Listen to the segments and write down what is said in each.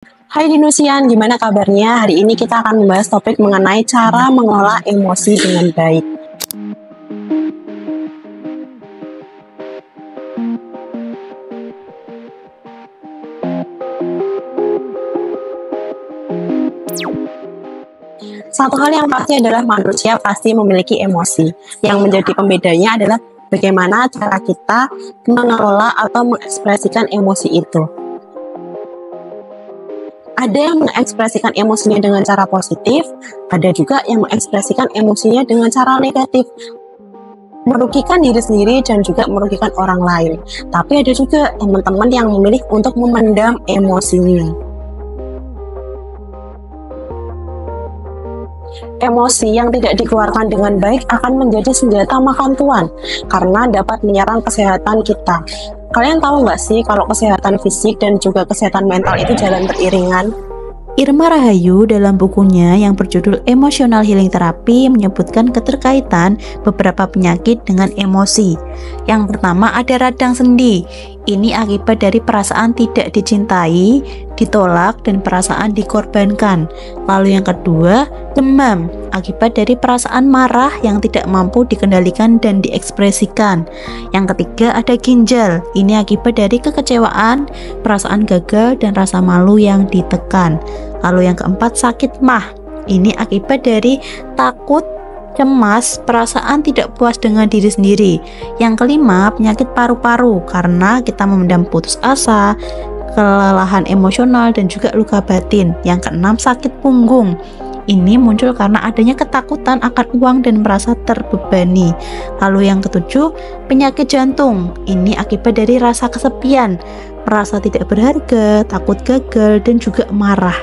Hai Dinusian, gimana kabarnya? Hari ini kita akan membahas topik mengenai cara mengelola emosi dengan baik. Satu hal yang pasti adalah manusia pasti memiliki emosi. Yang menjadi pembedanya adalah bagaimana cara kita mengelola atau mengekspresikan emosi itu. Ada yang mengekspresikan emosinya dengan cara positif, ada juga yang mengekspresikan emosinya dengan cara negatif, merugikan diri sendiri dan juga merugikan orang lain. Tapi ada juga teman-teman yang memilih untuk memendam emosinya. Emosi yang tidak dikeluarkan dengan baik akan menjadi senjata makan tuan karena dapat menyerang kesehatan kita. Kalian tahu nggak sih kalau kesehatan fisik dan juga kesehatan mental itu jalan beriringan? Irma Rahayu dalam bukunya yang berjudul Emotional Healing Therapy menyebutkan keterkaitan beberapa penyakit dengan emosi. Yang pertama ada radang sendi. Ini akibat dari perasaan tidak dicintai, ditolak, dan perasaan dikorbankan. Lalu yang kedua, demam, akibat dari perasaan marah yang tidak mampu dikendalikan dan diekspresikan. Yang ketiga ada ginjal. Ini akibat dari kekecewaan, perasaan gagal, dan rasa malu yang ditekan. Lalu yang keempat sakit mah. Ini akibat dari takut, cemas, perasaan tidak puas dengan diri sendiri. Yang kelima, penyakit paru-paru karena kita memendam putus asa, kelelahan emosional, dan juga luka batin. Yang keenam, sakit punggung. Ini muncul karena adanya ketakutan akan uang dan merasa terbebani. Lalu yang ketujuh, penyakit jantung. Ini akibat dari rasa kesepian, merasa tidak berharga, takut gagal, dan juga marah.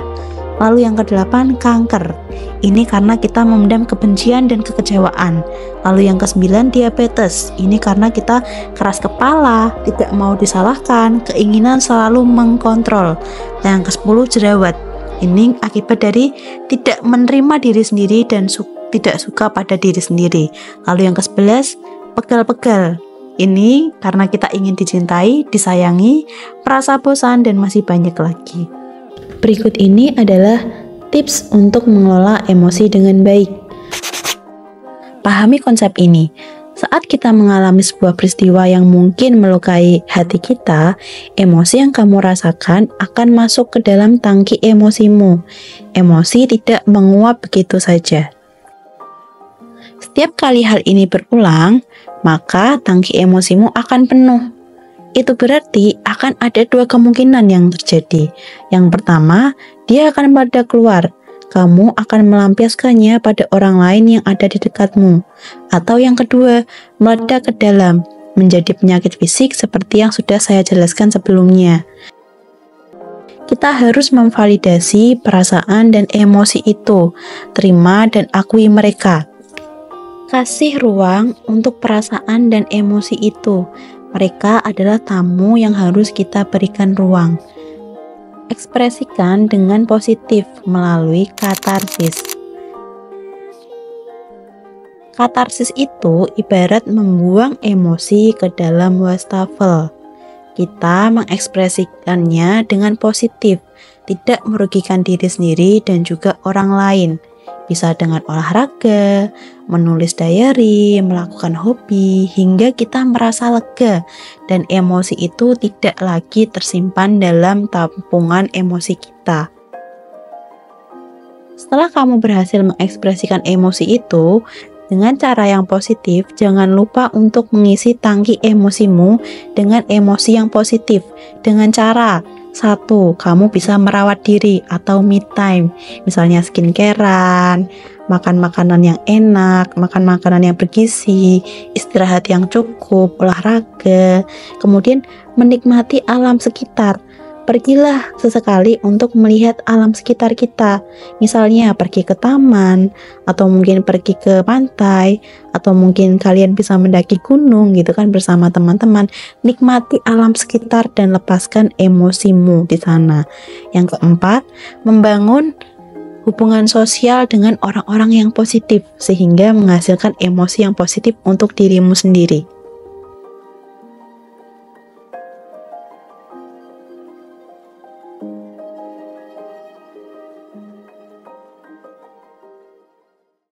Lalu yang kedelapan, kanker. Ini karena kita memendam kebencian dan kekecewaan. Lalu yang kesembilan, diabetes. Ini karena kita keras kepala, tidak mau disalahkan, keinginan selalu mengkontrol. Dan yang kesepuluh, jerawat. Ini akibat dari tidak menerima diri sendiri dan tidak suka pada diri sendiri. Lalu yang ke-11, pegal-pegal. Ini karena kita ingin dicintai, disayangi, merasa bosan, dan masih banyak lagi. Berikut ini adalah tips untuk mengelola emosi dengan baik. Pahami konsep ini. Saat kita mengalami sebuah peristiwa yang mungkin melukai hati kita, emosi yang kamu rasakan akan masuk ke dalam tangki emosimu. Emosi tidak menguap begitu saja. Setiap kali hal ini berulang, maka tangki emosimu akan penuh. Itu berarti akan ada dua kemungkinan yang terjadi. Yang pertama, dia akan meledak keluar. Kamu akan melampiaskannya pada orang lain yang ada di dekatmu. Atau yang kedua, meledak ke dalam, menjadi penyakit fisik seperti yang sudah saya jelaskan sebelumnya. Kita harus memvalidasi perasaan dan emosi itu. Terima dan akui mereka. Kasih ruang untuk perasaan dan emosi itu. Mereka adalah tamu yang harus kita berikan ruang. Ekspresikan dengan positif melalui katarsis. Katarsis itu ibarat membuang emosi ke dalam wastafel. Kita mengekspresikannya dengan positif, tidak merugikan diri sendiri dan juga orang lain. Bisa dengan olahraga, menulis diary, melakukan hobi, hingga kita merasa lega dan emosi itu tidak lagi tersimpan dalam tampungan emosi kita. Setelah kamu berhasil mengekspresikan emosi itu dengan cara yang positif, jangan lupa untuk mengisi tangki emosimu dengan emosi yang positif dengan cara 1. Kamu bisa merawat diri atau me time, misalnya skincarean, makan makanan yang enak, makan makanan yang bergizi, istirahat yang cukup, olahraga, kemudian menikmati alam sekitar. Pergilah sesekali untuk melihat alam sekitar kita, misalnya pergi ke taman, atau mungkin pergi ke pantai, atau mungkin kalian bisa mendaki gunung gitu kan bersama teman-teman. Nikmati alam sekitar dan lepaskan emosimu di sana. Yang keempat, membangun hubungan sosial dengan orang-orang yang positif sehingga menghasilkan emosi yang positif untuk dirimu sendiri.